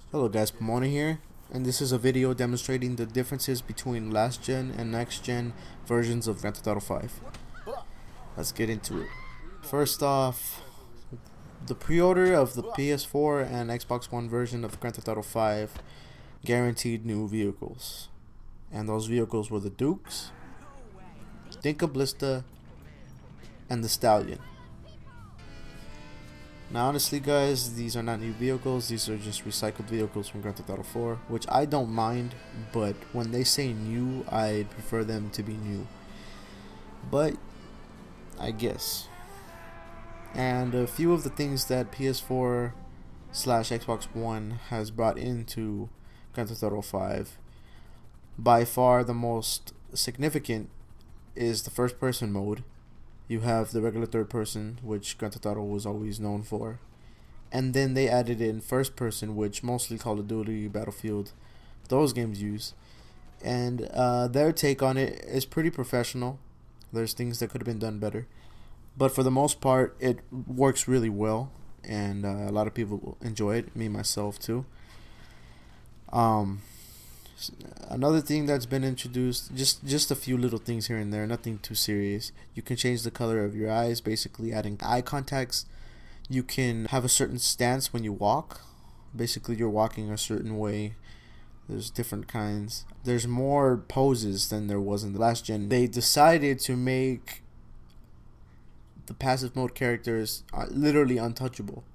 Hello guys, Pomona here, and this is a video demonstrating the differences between last gen and next gen versions of Grand Theft Auto 5. Let's get into it. First off, the pre-order of the PS4 and Xbox One version of Grand Theft Auto 5 guaranteed new vehicles. And those vehicles were the Dukes, Dinka Blista, and the Stallion. Now honestly guys, these are not new vehicles, these are just recycled vehicles from Grand Theft Auto 4, which I don't mind, but when they say new, I prefer them to be new. But, I guess. And a few of the things that PS4 slash Xbox One has brought into Grand Theft Auto 5, by far the most significant is the first person mode. You have the regular third person, which Grand Theft Auto was always known for. And then they added in first person, which mostly Call of Duty, Battlefield, those games use. And their take on it is pretty professional. There's things that could have been done better. But for the most part, it works really well. And a lot of people enjoy it, me myself too. Another thing that's been introduced, just a few little things here and there, nothing too serious. You can change the color of your eyes, basically adding eye contacts. You can have a certain stance when you walk. Basically, you're walking a certain way. There's different kinds. There's more poses than there was in the last gen. They decided to make the passive mode characters literally untouchable.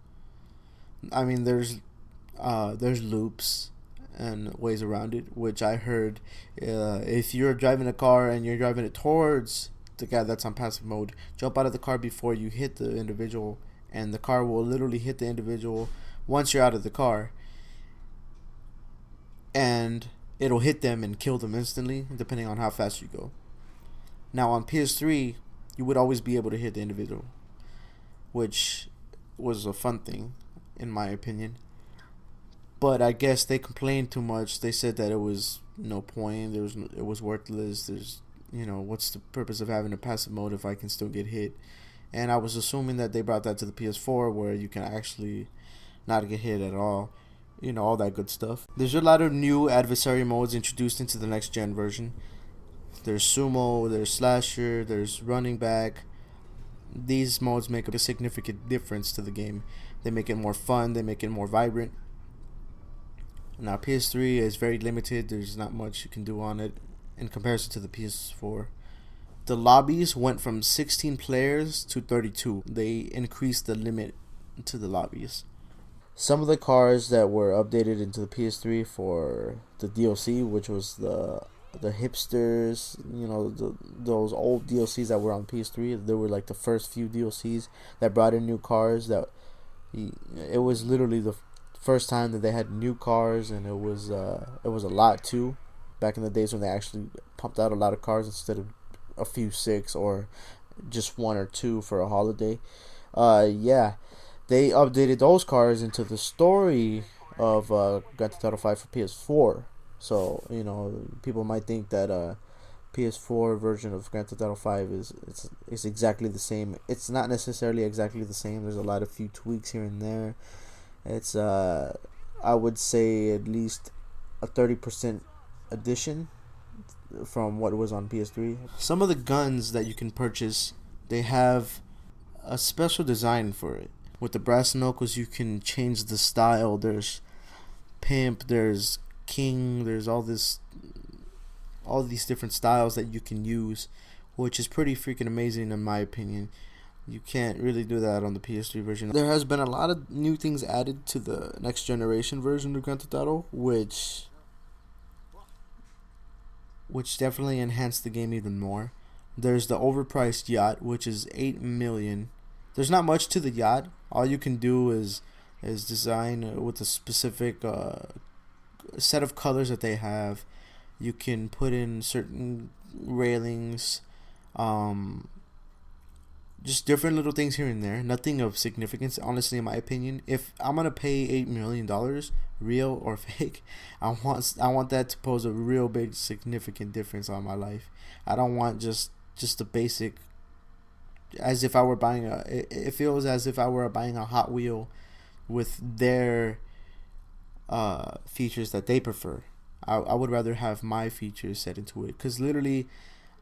I mean, there's loops and ways around it, which I heard if you're driving a car and you're driving it towards the guy that's on passive mode, jump out of the car before you hit the individual, and the car will literally hit the individual once you're out of the car, and it'll hit them and kill them instantly depending on how fast you go. Now on PS3 you would always be able to hit the individual, which was a fun thing in my opinion. But I guess they complained too much. They said that it was no point. It was worthless. There's, what's the purpose of having a passive mode if I can still get hit? And I was assuming that they brought that to the PS4 where you can actually not get hit at all. All that good stuff. There's a lot of new adversary modes introduced into the next gen version. There's sumo, there's slasher, there's running back. These modes make a significant difference to the game. They make it more fun. They make it more vibrant. Now PS3 is very limited. There's not much you can do on it in comparison to the PS4. The lobbies went from 16 players to 32. They increased the limit to the lobbies. Some of the cars that were updated into the PS3 for the DLC, which was the hipsters, those old DLCs that were on PS3. They were like the first few DLCs that brought in new cars. It was literally the first time that they had new cars, and it was a lot too. Back in the days when they actually pumped out a lot of cars instead of a few six or just one or two for a holiday. They updated those cars into the story of Grand Theft Auto 5 for PS4. So people might think that PS4 version of Grand Theft Auto 5 is exactly the same. It's not necessarily exactly the same. There's a lot of few tweaks here and there. It's I would say at least a 30% addition from what was on PS3. Some of the guns that you can purchase, they have a special design for it. With the brass knuckles, you can change the style. There's pimp, there's king, there's all these different styles that you can use, which is pretty freaking amazing in my opinion. You can't really do that on the PS3 version. There has been a lot of new things added to the next generation version of Grand Theft Auto, which definitely enhanced the game even more. There's the overpriced yacht, which is $8 million. There's not much to the yacht. All you can do is design with a specific set of colors that they have. You can put in certain railings, just different little things here and there. Nothing of significance, honestly, in my opinion. If I'm gonna pay $8 million, real or fake, I want that to pose a real big significant difference on my life. I don't want just the basic. As if I were buying it feels as if I were buying a Hot Wheel with their features that they prefer. I would rather have my features set into it, because literally,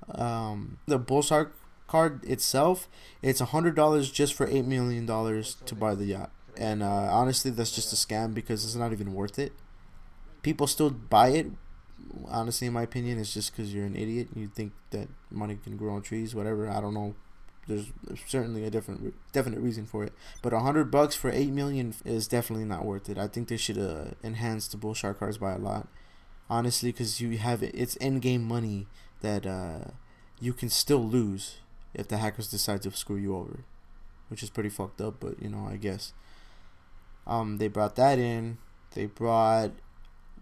the bull shark card itself, it's $100 just for $8 million to buy the yacht. And honestly, that's just a scam, because it's not even worth it. People still buy it. Honestly, in my opinion, it's just because you're an idiot. You think that money can grow on trees, whatever. I don't know. There's certainly a definite reason for it. But $100 for 8 million is definitely not worth it. I think they should enhance the bull shark cards by a lot. Honestly, because you have it's in game money that you can still lose if the hackers decide to screw you over, which is pretty fucked up. But I guess they brought that in. They brought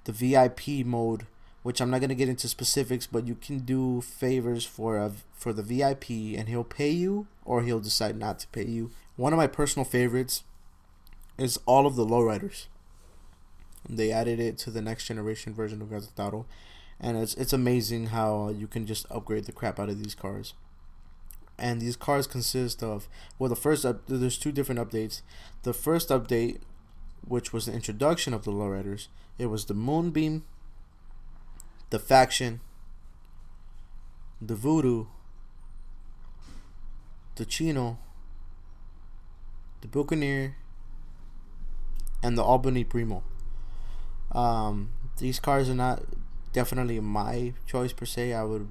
the VIP mode, which I'm not gonna get into specifics, but you can do favors for the VIP, and he'll pay you or he'll decide not to pay you. One of my personal favorites is all of the lowriders. They added it to the next generation version of Grand Theft Auto, and it's amazing how you can just upgrade the crap out of these cars. And these cars consist of, well, there's two different updates. The first update, which was the introduction of the lowriders, it was the Moonbeam, the Faction, the Voodoo, the Chino, the Buccaneer, and the Albany Primo. These cars are not definitely my choice per se. I would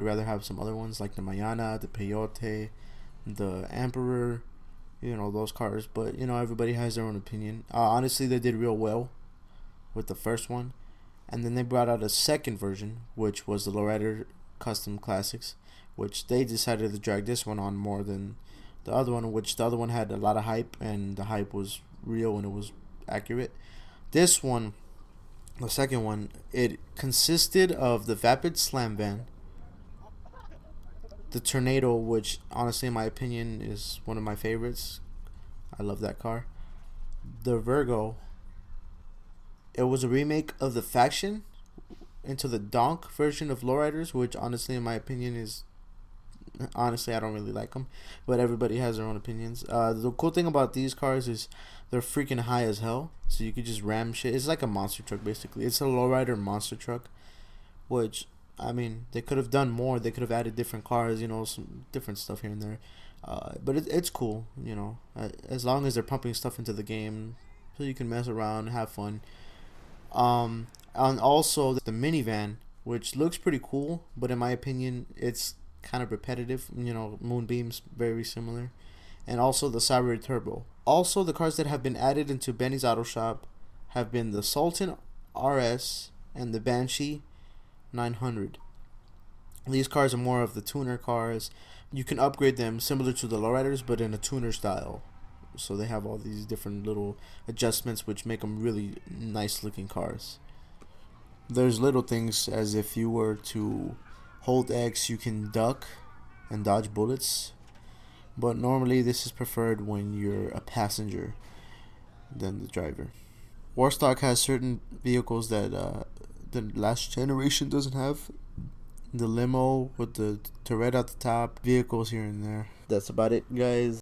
rather have some other ones like the Mayana, the Peyote, the Emperor, those cars. But everybody has their own opinion. Honestly, they did real well with the first one, and then they brought out a second version, which was the Lowrider Custom Classics, which they decided to drag this one on more than the other one, which the other one had a lot of hype, and the hype was real and it was accurate. This one, the second one, it consisted of the Vapid Slam Van, the Tornado, which honestly in my opinion is one of my favorites. I love that car. The Virgo. It was a remake of the Faction into the Donk version of Lowriders, which honestly in my opinion is, honestly I don't really like them, but everybody has their own opinions. The cool thing about these cars is they're freaking high as hell, so you could just ram shit. It's like a monster truck basically. It's a lowrider monster truck, which they could have done more. They could have added different cars, some different stuff here and there. But it's cool, as long as they're pumping stuff into the game, so you can mess around, have fun. And also the minivan, which looks pretty cool, but in my opinion, it's kind of repetitive. Moonbeam's very similar, and also the Cyber Turbo. Also, the cars that have been added into Benny's Auto Shop have been the Sultan RS and the Banshee 900. These cars are more of the tuner cars. You can upgrade them similar to the lowriders, but in a tuner style. So they have all these different little adjustments which make them really nice looking cars. There's little things, as if you were to hold X, you can duck and dodge bullets. But normally this is preferred when you're a passenger than the driver. Warstock has certain vehicles that the last generation doesn't have. The limo with the turret at the top, vehicles here and there. That's about it, guys.